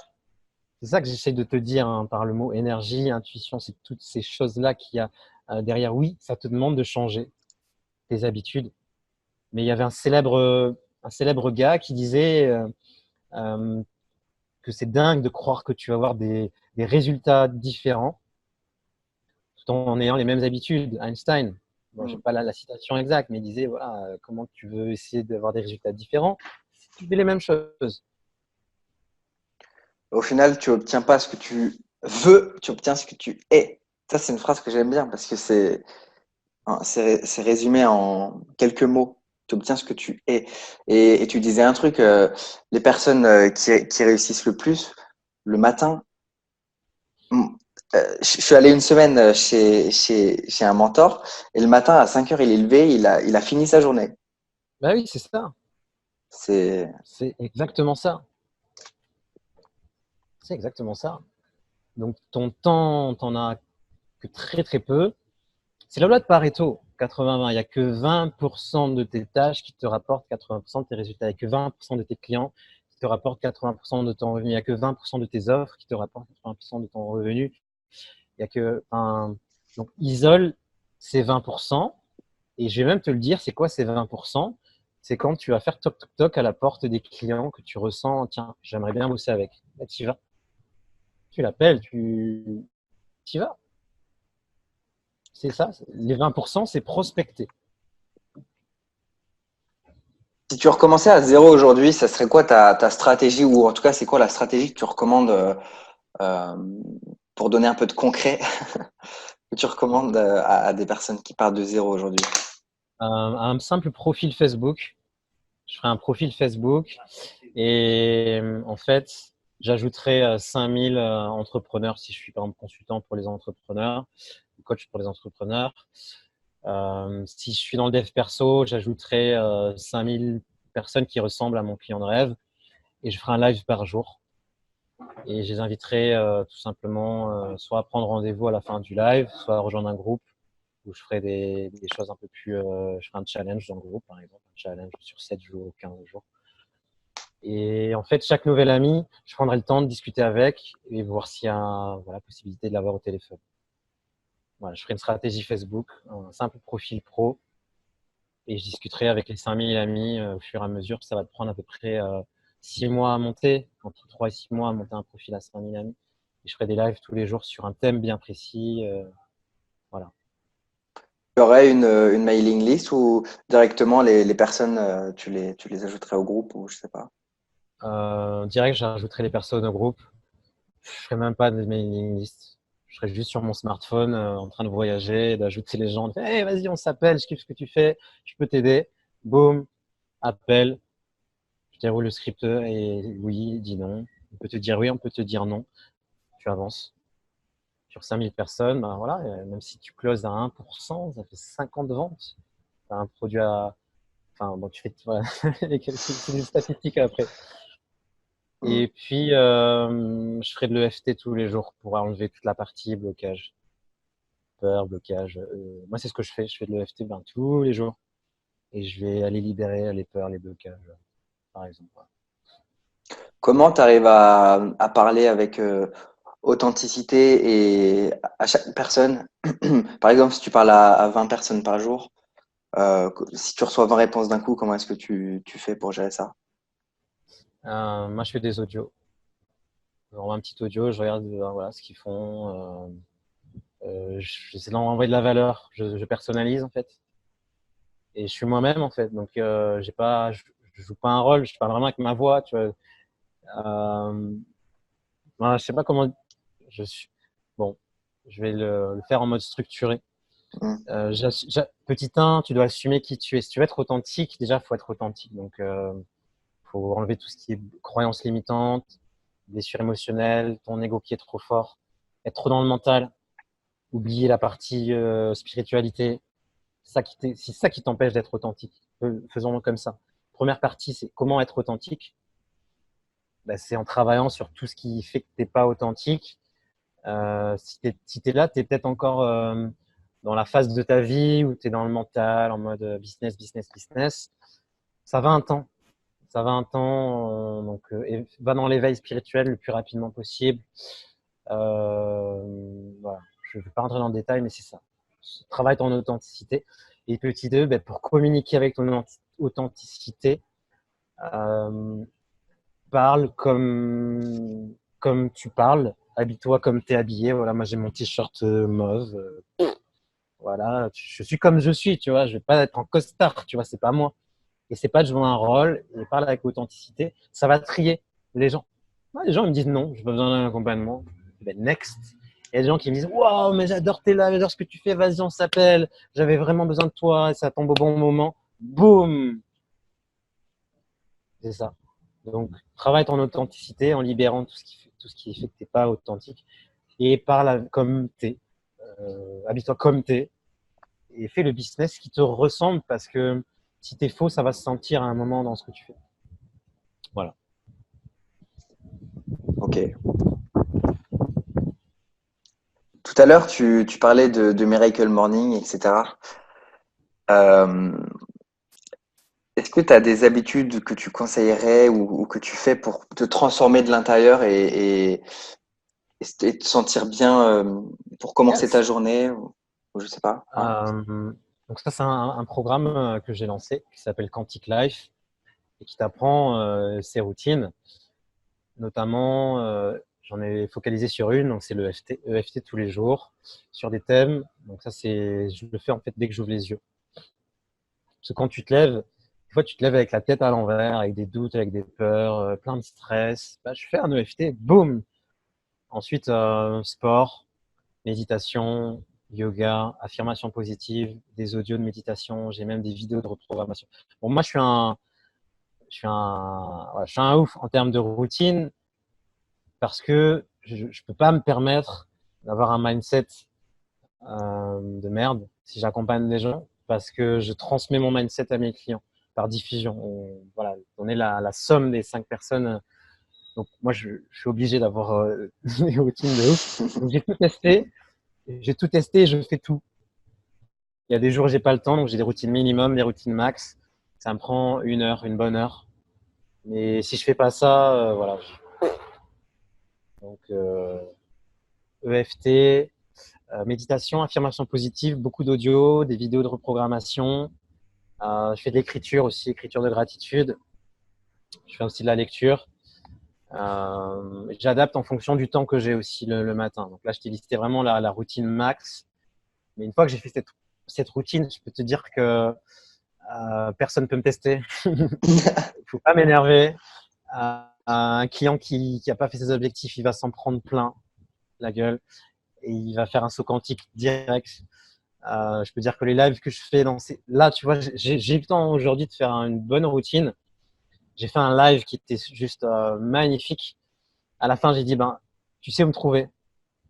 C'est ça que j'essaie de te dire hein, par le mot énergie, intuition, c'est toutes ces choses-là qu'il y a derrière. Oui, ça te demande de changer tes habitudes. Mais il y avait un célèbre gars qui disait euh, que c'est dingue de croire que tu vas avoir des résultats différents tout en ayant les mêmes habitudes. Einstein, bon, je n'ai Mm. pas la citation exacte, mais il disait voilà, comment tu veux essayer d'avoir des résultats différents si tu fais les mêmes choses. Au final, tu obtiens pas ce que tu veux, tu obtiens ce que tu es. Ça, c'est une phrase que j'aime bien parce que c'est résumé en quelques mots. Tu obtiens ce que tu es. Et tu disais un truc, les personnes qui réussissent le plus le matin. mm, je suis allé une semaine chez un mentor et le matin à 5 heures, il est levé, il a fini sa journée. Bah oui, c'est ça. C'est C'est exactement ça. C'est exactement ça. Donc ton temps, t'en as que très très peu. C'est la loi de Pareto, 80-20. Il n'y a que 20% de tes tâches qui te rapportent 80% de tes résultats. Il n'y a que 20% de tes clients qui te rapportent 80% de ton revenu. Il n'y a que 20% de tes offres qui te rapportent 80% de ton revenu. Il y a que un... Donc isole ces 20%. Et je vais même te le dire, c'est quoi ces 20%? C'est quand tu vas faire toc toc toc à la porte des clients que tu ressens, tiens, j'aimerais bien bosser avec. Là, tu y vas. Tu l'appelles, tu y vas. C'est ça. Les 20%, c'est prospecter. Si tu recommençais à zéro aujourd'hui, ça serait quoi ta stratégie ou en tout cas, c'est quoi la stratégie que tu recommandes euh, pour donner un peu de concret que tu recommandes à des personnes qui partent de zéro aujourd'hui? Un simple profil Facebook. Je ferai un profil Facebook et en fait, j'ajouterai 5000 entrepreneurs si je suis par exemple consultant pour les entrepreneurs, coach pour les entrepreneurs. Si je suis dans le dev perso, j'ajouterai 5000 personnes qui ressemblent à mon client de rêve et je ferai un live par jour. Et je les inviterai tout simplement soit à prendre rendez-vous à la fin du live, soit à rejoindre un groupe où je ferai des choses un peu plus. Je ferai un challenge dans le groupe, par exemple, un challenge sur 7 jours ou 15 jours. Et en fait, chaque nouvel ami, je prendrai le temps de discuter avec et voir s'il y a voilà, possibilité de l'avoir au téléphone. Voilà, je ferai une stratégie Facebook, un simple profil pro et je discuterai avec les 5000 amis au fur et à mesure. Ça va te prendre à peu près 6 mois à monter, entre 3 et 6 mois à monter un profil à 5000 amis. Et je ferai des lives tous les jours sur un thème bien précis. Voilà. Tu aurais une mailing list ou directement les personnes, tu les ajouterais au groupe ou je sais pas. Direct, j'ajouterai les personnes au groupe. Je ferai même pas de mailing list. Je serai juste sur mon smartphone en train de voyager, d'ajouter les gens. Hey, vas-y, on s'appelle, je kiffe ce que tu fais, je peux t'aider. Boum, appel, je déroule le script et oui, dis non. On peut te dire oui, on peut te dire non. Tu avances. Sur 5000 personnes, ben voilà, même si tu closes à 1%, ça fait 50 ventes. Tu as un produit à. Enfin, bon, tu fais. Voilà, c'est des statistiques après. Mm. Et puis, je ferai de l'EFT tous les jours pour enlever toute la partie blocage, peur, blocage. Moi, c'est ce que je fais. Je fais de l'EFT ben, tous les jours. Et je vais aller libérer les peurs, les blocages, par exemple. Voilà. Comment tu arrives à parler avec authenticité et à chaque personne? Par exemple, si tu parles à 20 personnes par jour, si tu reçois 20 réponses d'un coup, comment est-ce que tu fais pour gérer ça? Moi, je fais des audios. J'envoie un petit audio, je regarde voilà, ce qu'ils font. J'essaie d'envoyer de la valeur. Je personnalise, en fait. Et je suis moi-même, en fait. Donc, je joue pas un rôle. Je parle vraiment avec ma voix. Tu vois. Voilà, je sais pas comment. Je suis. Bon, je vais le faire en mode structuré. Mm. Petit 1, tu dois assumer qui tu es. Si tu veux être authentique, déjà, il faut être authentique. Donc, faut enlever tout ce qui est croyances limitantes, blessures émotionnelles, ton ego qui est trop fort. être trop dans le mental, oublier la partie spiritualité. C'est ça qui t'empêche d'être authentique. Faisons-le comme ça. Première partie, c'est comment être authentique. Bah, c'est en travaillant sur tout ce qui fait que tu n'es pas authentique. Si tu es là, tu es peut-être encore dans la phase de ta vie où tu es dans le mental, en mode business, business, business. Ça va un temps. Ça va un temps. Va dans l'éveil spirituel le plus rapidement possible. Voilà. Je ne vais pas rentrer dans le détail, mais c'est ça. Travaille ton authenticité. Et petit 2, ben, pour communiquer avec ton authenticité, euh, parle comme tu parles, habille-toi comme tu es habillé. Voilà, moi j'ai mon t-shirt mauve. Voilà, je suis comme je suis, tu vois. Je vais pas être en costard, tu vois, c'est pas moi. Et c'est pas de jouer un rôle, et parle avec authenticité. Ça va trier les gens. Ouais, les gens ils me disent non, j'ai pas besoin d'un accompagnement. Ben, next. Il y a des gens qui me disent waouh, mais j'adore tes lives, j'adore ce que tu fais, vas-y, on s'appelle. J'avais vraiment besoin de toi, et ça tombe au bon moment. Boum. C'est ça. Donc, travaille ton authenticité en libérant tout ce qui fait que tu n'es pas authentique et parle comme tu es. Habille-toi comme tu es et fais le business qui te ressemble parce que si tu es faux, ça va se sentir à un moment dans ce que tu fais. Voilà. Ok. Tout à l'heure, tu parlais de Miracle Morning, etc. Euh, Est-ce que tu as des habitudes que tu conseillerais ou que tu fais pour te transformer de l'intérieur et te sentir bien pour commencer ta Yes. journée ou je sais pas. Ouais. Donc ça, c'est un programme que j'ai lancé qui s'appelle Quantic Life et qui t'apprend ces routines. Notamment, j'en ai focalisé sur une, donc c'est le EFT tous les jours, sur des thèmes. Donc ça, je le fais en fait dès que j'ouvre les yeux. Parce que quand tu te lèves, des fois tu te lèves avec la tête à l'envers, avec des doutes, avec des peurs, plein de stress. Bah, je fais un EFT, boum. Ensuite, sport, méditation, yoga, affirmation positive, des audios de méditation. J'ai même des vidéos de reprogrammation. Bon, moi, je suis un ouf en termes de routine parce que je ne peux pas me permettre d'avoir un mindset de merde si j'accompagne des gens parce que je transmets mon mindset à mes clients par diffusion. Voilà, on est la somme des 5 personnes. Donc moi, je suis obligé d'avoir des routines de ouf. Donc j'ai tout testé et je fais tout. Il y a des jours où j'ai pas le temps, donc j'ai des routines minimum, des routines max. Ça me prend une heure, une bonne heure. Mais si je fais pas ça, voilà. Donc EFT, méditation, affirmation positive, beaucoup d'audio, des vidéos de reprogrammation. Je fais de l'écriture aussi, écriture de gratitude. Je fais aussi de la lecture. J'adapte en fonction du temps que j'ai aussi le matin. Donc là, je t'ai listé vraiment la routine max. Mais une fois que j'ai fait cette routine, je peux te dire que personne ne peut me tester. Il faut pas m'énerver. Un client qui n'a pas fait ses objectifs, il va s'en prendre plein la gueule et il va faire un saut quantique direct. Je peux dire que les lives que je fais là, tu vois, j'ai eu le temps aujourd'hui de faire une bonne routine. J'ai fait un live qui était juste magnifique. À la fin, j'ai dit, ben, tu sais où me trouver.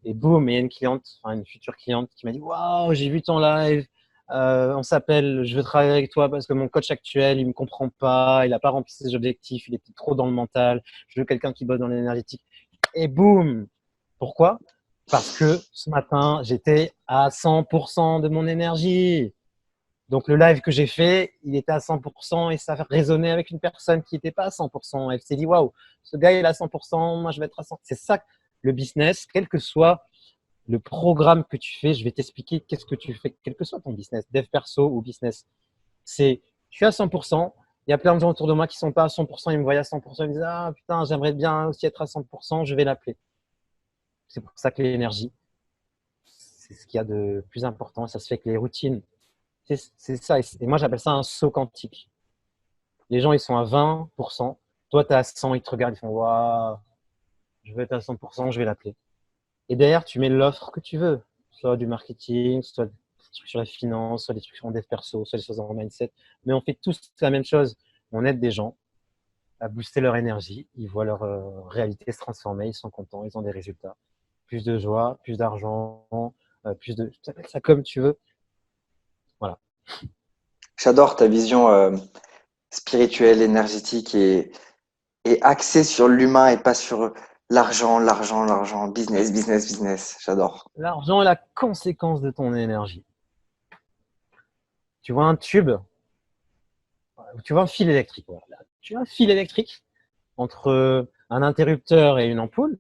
Et boum, il y a une cliente, enfin une future cliente qui m'a dit, waouh, j'ai vu ton live. On s'appelle, je veux travailler avec toi parce que mon coach actuel, il me comprend pas, il n'a pas rempli ses objectifs, il était trop dans le mental. Je veux quelqu'un qui bosse dans l'énergétique. Et boum. Pourquoi? Parce que ce matin, j'étais à 100% de mon énergie. Donc le live que j'ai fait, il était à 100% et ça a résonné avec une personne qui n'était pas à 100%. Elle s'est dit, waouh, ce gars il est à 100%, moi je vais être à 100%. C'est ça le business, quel que soit le programme que tu fais, je vais t'expliquer qu'est-ce que tu fais, quel que soit ton business, dev perso ou business. C'est, je suis à 100%, il y a plein de gens autour de moi qui sont pas à 100%, ils me voient à 100%, ils me disent, ah putain, j'aimerais bien aussi être à 100%, je vais l'appeler. C'est pour ça que l'énergie, c'est ce qu'il y a de plus important. Ça se fait que les routines, c'est ça. Et moi, j'appelle ça un saut quantique. Les gens, ils sont à 20%. Toi, tu es à 100, ils te regardent, ils font waouh, je veux être à 100%, je vais l'appeler. Et derrière, tu mets l'offre que tu veux, soit du marketing, soit des trucs sur la finance, soit des trucs en dev perso, soit des choses en mindset. Mais on fait tous la même chose. On aide des gens à booster leur énergie. Ils voient leur réalité se transformer, ils sont contents, ils ont des résultats. plus de joie, plus d'argent, plus de… Tu appelles ça comme tu veux. Voilà. J'adore ta vision spirituelle, énergétique et axée sur l'humain et pas sur l'argent, business, business, business. J'adore. L'argent est la conséquence de ton énergie. Tu vois un tube, tu vois un fil électrique. Voilà. Tu as un fil électrique entre un interrupteur et une ampoule.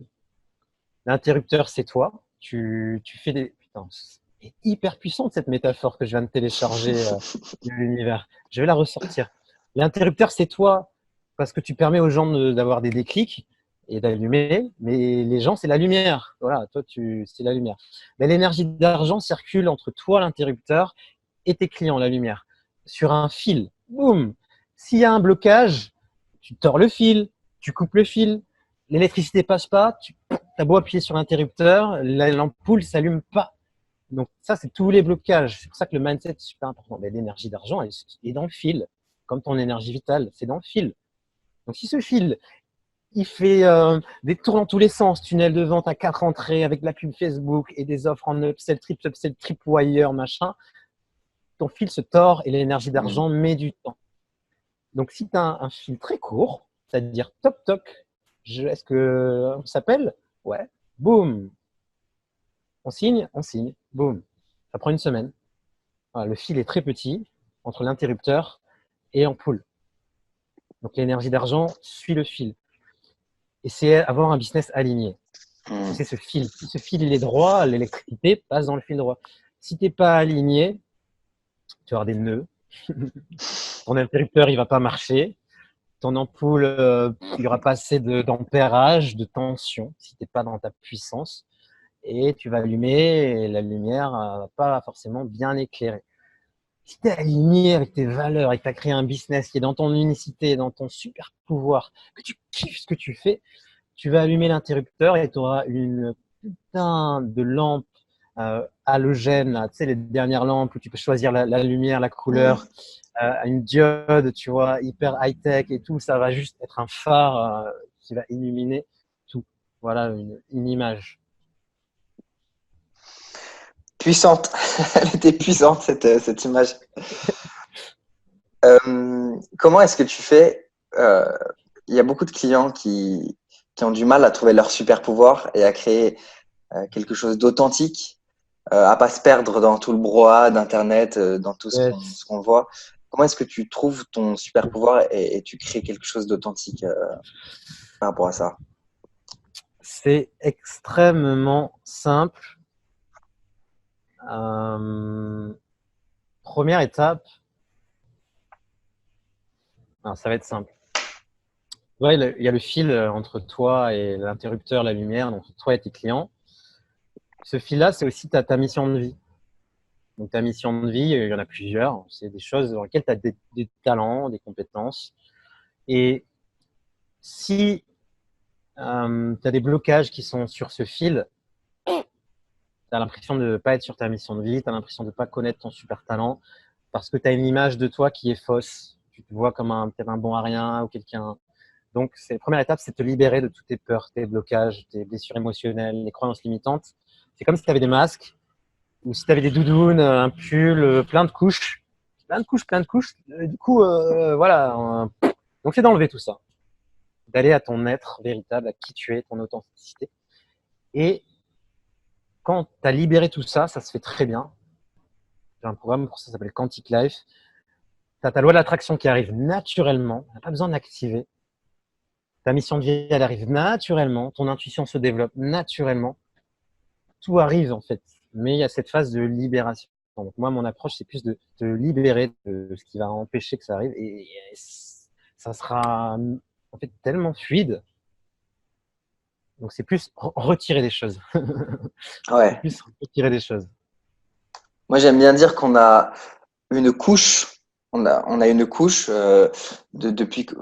L'interrupteur, c'est toi. Tu fais des… Putain, c'est hyper puissante cette métaphore que je viens de télécharger de l'univers. Je vais la ressortir. L'interrupteur, c'est toi parce que tu permets aux gens d'avoir des déclics et d'allumer, mais les gens, c'est la lumière. Voilà, toi, c'est la lumière. Mais l'énergie d'argent circule entre toi, l'interrupteur, et tes clients, la lumière, sur un fil. Boum. S'il y a un blocage, tu tords le fil, tu coupes le fil, l'électricité passe pas, tu as beau appuyer sur l'interrupteur, l'ampoule s'allume pas. Donc ça, c'est tous les blocages. C'est pour ça que le mindset est super important. Mais l'énergie d'argent, elle est dans le fil. Comme ton énergie vitale, c'est dans le fil. Donc si ce fil, il fait des tours dans tous les sens, tunnel de vente à 4 entrées avec de la pub Facebook et des offres en upsell, tripwire, machin, ton fil se tord et l'énergie Mm. d'argent met du temps. Donc si tu as un fil très court, c'est-à-dire toc toc, est-ce qu'on s'appelle? Ouais. Boum. On signe, boum. Ça prend une semaine. Voilà, le fil est très petit entre l'interrupteur et ampoule. Donc l'énergie d'argent suit le fil. Et c'est avoir un business aligné. Mm. C'est ce fil. Si ce fil il est droit, l'électricité passe dans le fil droit. Si tu n'es pas aligné, tu vas avoir des nœuds. Ton interrupteur il va pas marcher. Ton ampoule, il n'y aura pas assez d'ampérage, de tension, si tu n'es pas dans ta puissance. Et tu vas allumer et la lumière ne va pas forcément bien éclairer. Si tu es aligné avec tes valeurs et que tu as créé un business qui est dans ton unicité, dans ton super pouvoir, que tu kiffes ce que tu fais, tu vas allumer l'interrupteur et tu auras une putain de lampe halogène, là, tu sais, les dernières lampes où tu peux choisir la lumière, la Mm. couleur, une diode, tu vois, hyper high-tech et tout. Ça va juste être un phare qui va illuminer tout. Voilà une image. Puissante. Elle était puissante, cette image. Comment est-ce que tu fais Il y a beaucoup de clients qui ont du mal à trouver leur super pouvoir et à créer quelque chose d'authentique, à pas se perdre dans tout le brouhaha d'Internet, dans tout ce Yes. qu'on voit. Comment est-ce que tu trouves ton super pouvoir et tu crées quelque chose d'authentique par rapport à ça? C'est extrêmement simple. Euh, Première étape, alors ça va être simple. Ouais, il y a le fil entre toi et l'interrupteur, la lumière, donc toi et tes clients. Ce fil-là, c'est aussi ta mission de vie. Donc ta mission de vie, il y en a plusieurs. C'est des choses dans lesquelles tu as des talents, des compétences. Et si tu as des blocages qui sont sur ce fil, tu as l'impression de ne pas être sur ta mission de vie, tu as l'impression de ne pas connaître ton super talent, parce que tu as une image de toi qui est fausse. Tu te vois comme peut-être un bon à rien ou quelqu'un. Donc, la première étape, c'est de te libérer de toutes tes peurs, tes blocages, tes blessures émotionnelles, les croyances limitantes. C'est comme si tu avais des masques ou si tu avais des doudounes, un pull, plein de couches. Plein de couches, plein de couches. Du coup, voilà. Donc, c'est d'enlever tout ça. D'aller à ton être véritable, à qui tu es, ton authenticité. Et quand tu as libéré tout ça, ça se fait très bien. J'ai un programme pour ça, ça s'appelle Quantic Life. Tu as ta loi de l'attraction qui arrive naturellement. Tu n'as pas besoin d'activer. Ta mission de vie, elle arrive naturellement. Ton intuition se développe naturellement. Tout arrive en fait. Mais il y a cette phase de libération. Donc moi, mon approche, c'est plus de te libérer de ce qui va empêcher que ça arrive. Et ça sera en fait tellement fluide. Donc c'est plus retirer des choses. C'est Ouais. plus retirer des choses. Moi, j'aime bien dire qu'on a une couche. On a une couche depuis que,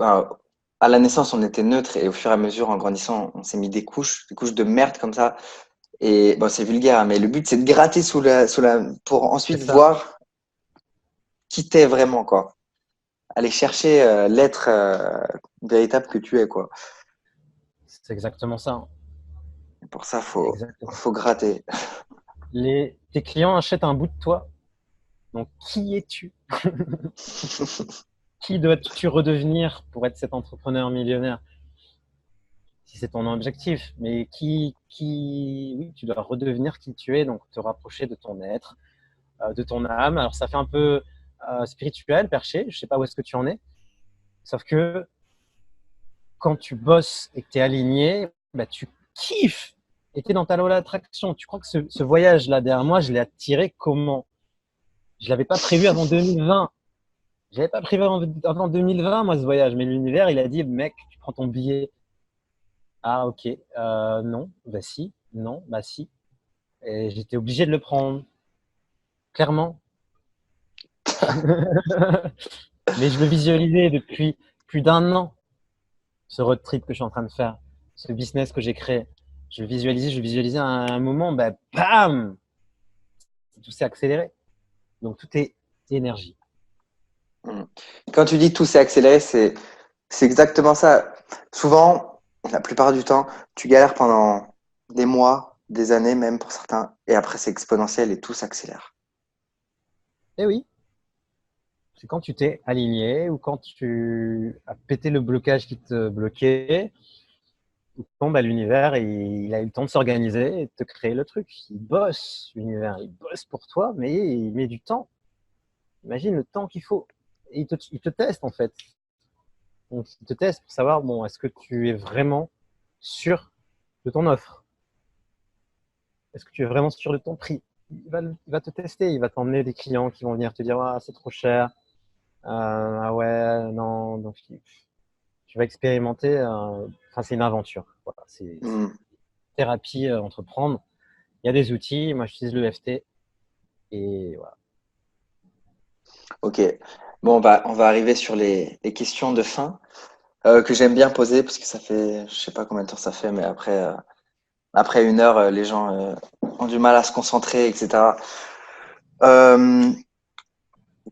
à la naissance, on était neutre et au fur et à mesure, en grandissant, on s'est mis des couches de merde comme ça. Et bon, c'est vulgaire, mais le but, c'est de gratter pour C'est ensuite ça. voir qui t'es vraiment, quoi. Aller chercher l'être véritable que tu es, quoi. C'est exactement ça. Pour ça, Exactement. faut gratter. Tes clients achètent un bout de toi. Donc, qui es-tu? Qui dois-tu redevenir pour être cet entrepreneur millionnaire? Si c'est ton objectif, mais oui, tu dois redevenir qui tu es, donc te rapprocher de ton être, de ton âme. Alors, ça fait un peu spirituel, perché, je sais pas où est-ce que tu en es, sauf que quand tu bosses et que tu es aligné, bah, tu kiffes et tu es dans ta loi d'attraction. Tu crois que ce voyage-là derrière moi, je l'ai attiré comment? Je l'avais pas prévu avant 2020. J'avais pas prévu avant 2020, moi, ce voyage. Mais l'univers, il a dit, mec, tu prends ton billet. Ah, ok. Non, bah si. Non, bah si. Et j'étais obligé de le prendre, clairement. Mais je le visualisais depuis plus d'un an, ce road trip que je suis en train de faire, ce business que j'ai créé. Je le visualisais à un moment, bah, bam! Tout s'est accéléré. Donc, tout est énergie. Mm. Quand tu dis tout s'est accéléré, c'est exactement ça. Souvent, la plupart du temps, tu galères pendant des mois, des années même pour certains, et après c'est exponentiel et tout s'accélère. Et oui, c'est quand tu t'es aligné ou quand tu as pété le blocage qui te bloquait, bon, bah, l'univers, il a eu le temps de s'organiser et de te créer le truc. Il bosse, l'univers, il bosse pour toi, mais il met du temps. Imagine le temps qu'il faut. Et il te teste, en fait. Donc, il te teste pour savoir, bon, est-ce que tu es vraiment sûr de ton offre? Est-ce que tu es vraiment sûr de ton prix? Il va te tester, il va t'emmener des clients qui vont venir te dire, ah, c'est trop cher. Ah ouais, non. Donc, tu vas expérimenter. Enfin, c'est une aventure. Voilà, c'est Mm. thérapie, entreprendre. Il y a des outils. Moi, j'utilise le FT. Et voilà. Ok. Bon, on va arriver sur les questions de fin que j'aime bien poser parce que ça fait, je sais pas combien de temps ça fait, mais après 1 heure, les gens ont du mal à se concentrer, etc. Euh,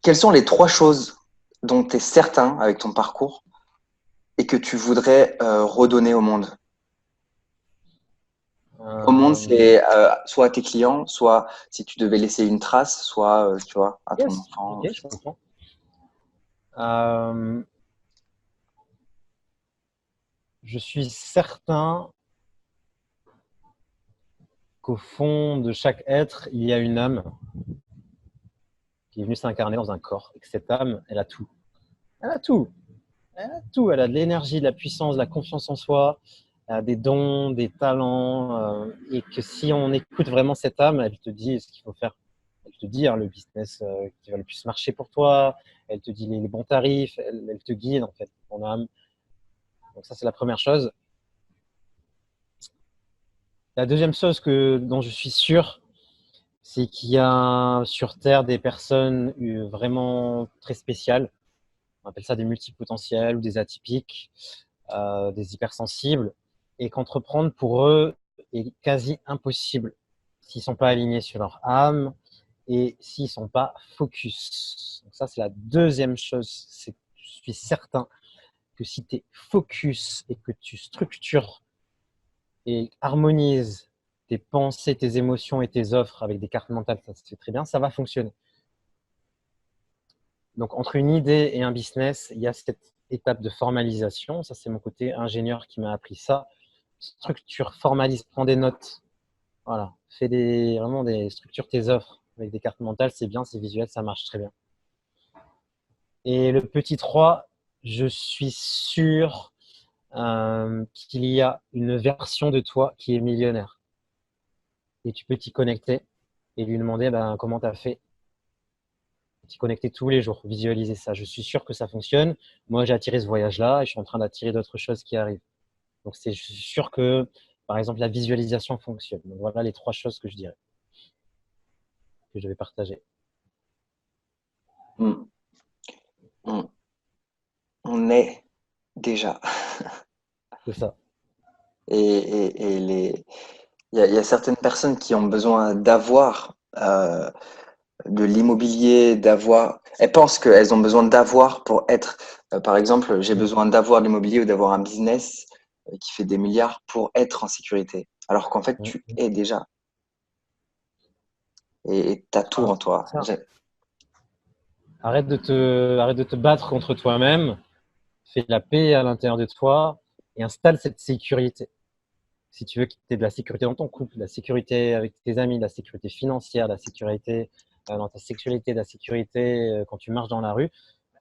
Quelles sont les 3 choses dont tu es certain avec ton parcours et que tu voudrais redonner au monde? Au monde, Euh, c'est soit à tes clients, soit si tu devais laisser une trace, soit, tu vois, à ton yes, enfant. ok, je comprends. Euh, je suis certain qu'au fond de chaque être, il y a une âme qui est venue s'incarner dans un corps. Et que cette âme, elle a tout. Elle a tout. Elle a tout. Elle a de l'énergie, de la puissance, de la confiance en soi, elle a des dons, des talents. Et que si on écoute vraiment cette âme, elle te dit ce qu'il faut faire. Elle te dit le business qui va le plus marcher pour toi. Elle te dit les bons tarifs. Elle te guide, en fait, ton âme. Donc ça, c'est la première chose. La deuxième chose dont je suis sûr, c'est qu'il y a sur Terre des personnes vraiment très spéciales. On appelle ça des multipotentiels ou des atypiques, des hypersensibles, et qu'entreprendre pour eux est quasi impossible s'ils ne sont pas alignés sur leur âme et s'ils ne sont pas focus. Donc ça, c'est la deuxième chose. C'est que je suis certain que si tu es focus et que tu structures et harmonise tes pensées, tes émotions et tes offres avec des cartes mentales, ça se fait très bien, ça va fonctionner. Donc, entre une idée et un business, il y a cette étape de formalisation. Ça, c'est mon côté ingénieur qui m'a appris ça. Structure, formalise, prends des notes. Voilà. Fais vraiment des structures tes offres avec des cartes mentales. C'est bien, c'est visuel, ça marche très bien. Et le petit 3, je suis sûr qu'il y a une version de toi qui est millionnaire. Et tu peux t'y connecter et lui demander comment tu as fait. T'y connecter tous les jours, visualiser ça. Je suis sûr que ça fonctionne. Moi, j'ai attiré ce voyage-là et je suis en train d'attirer d'autres choses qui arrivent. Donc, je suis sûr que, par exemple, la visualisation fonctionne. Donc, voilà les 3 choses que je dirais, que je vais partager. Mm. Mm. On est déjà. C'est ça. Et il y a certaines personnes qui ont besoin d'avoir de l'immobilier, d'avoir. Elles pensent qu'elles ont besoin d'avoir pour être. Par exemple, j'ai Mm. besoin d'avoir de l'immobilier ou d'avoir un business qui fait des milliards pour être en sécurité. alors qu'en fait, tu es déjà et tu as tout Ah, en toi. ça. Arrête de te battre contre toi-même, fais la paix à l'intérieur de toi et installe cette sécurité. Si tu veux qu'il y ait de la sécurité dans ton couple, de la sécurité avec tes amis, de la sécurité financière, de la sécurité dans ta sexualité, de la sécurité quand tu marches dans la rue,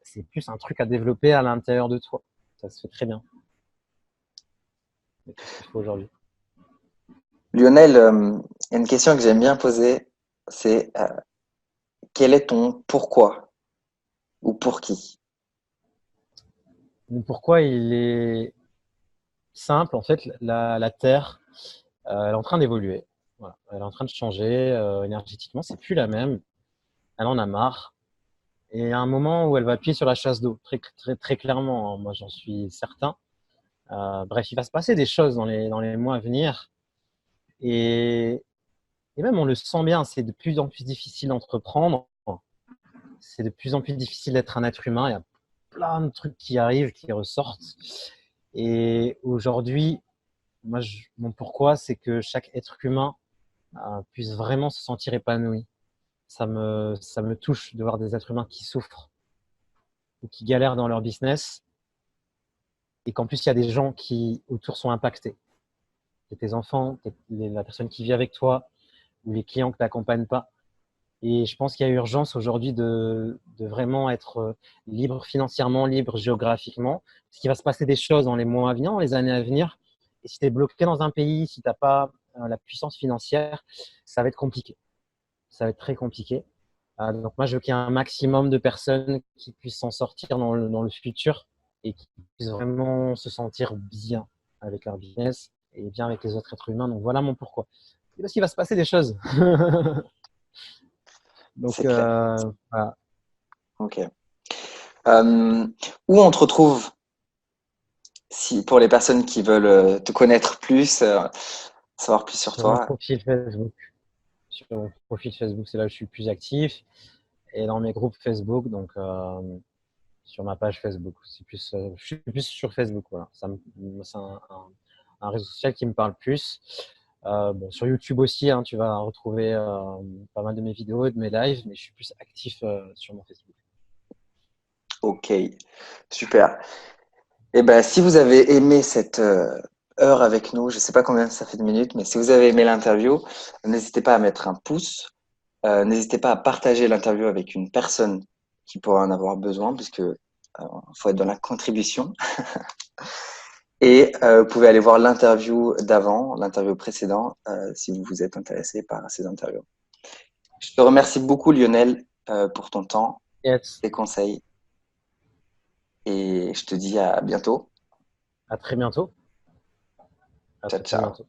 c'est plus un truc à développer à l'intérieur de toi. Ça se fait très bien. C'est tout ce qu'il faut aujourd'hui. Lionel, il y a une question que j'aime bien poser, c'est quel est ton pourquoi ou pour qui? Donc pourquoi il est simple, en fait, la Terre, elle est en train d'évoluer. Voilà. Elle est en train de changer énergétiquement, c'est plus la même. Elle en a marre. Et à un moment où elle va appuyer sur la chasse d'eau, très clairement, hein, moi j'en suis certain. Bref, il va se passer des choses dans les mois à venir. Et, et même on le sent bien, c'est de plus en plus difficile d'entreprendre. C'est de plus en plus difficile d'être un être humain. Il y a plein de trucs qui arrivent, qui ressortent. Et aujourd'hui, mon pourquoi, c'est que chaque être humain puisse vraiment se sentir épanoui. Ça me touche de voir des êtres humains qui souffrent ou qui galèrent dans leur business et qu'en plus, il y a des gens qui autour sont impactés. C'est tes enfants, la personne qui vit avec toi ou les clients que tu n'accompagnes pas. Et je pense qu'il y a urgence aujourd'hui de vraiment être libre financièrement, libre géographiquement, parce qu'il va se passer des choses dans les mois à venir, dans les années à venir. Et si tu es bloqué dans un pays, si tu n'as pas la puissance financière, ça va être compliqué. Ça va être très compliqué. Donc moi, je veux qu'il y ait un maximum de personnes qui puissent s'en sortir dans le futur et qui puissent vraiment se sentir bien avec leur business et bien avec les autres êtres humains. Donc voilà mon pourquoi. Et parce qu'il va se passer des choses. Donc C'est clair. voilà. Ok. Euh, Où on te retrouve si pour les personnes qui veulent te connaître plus, savoir plus sur Sur mon toi? profil Facebook. Sur mon profil Facebook, c'est là où je suis le plus actif. Et dans mes groupes Facebook, donc sur ma page Facebook. Je suis plus sur Facebook. Voilà. C'est un réseau social qui me parle plus. Bon, sur YouTube aussi, hein, tu vas retrouver pas mal de mes vidéos, de mes lives, mais je suis plus actif sur mon Facebook. Ok, super. Eh ben, si vous avez aimé cette heure avec nous, je ne sais pas combien ça fait de minutes, mais si vous avez aimé l'interview, n'hésitez pas à mettre un pouce. N'hésitez pas à partager l'interview avec une personne qui pourra en avoir besoin, puisque faut être dans la contribution. Et vous pouvez aller voir l'interview d'avant, l'interview précédente, si vous vous êtes intéressé par ces interviews. Je te remercie beaucoup, Lionel, pour ton temps, Yes. tes conseils, et je te dis à bientôt. À très bientôt. À Ciao, très ciao. bientôt.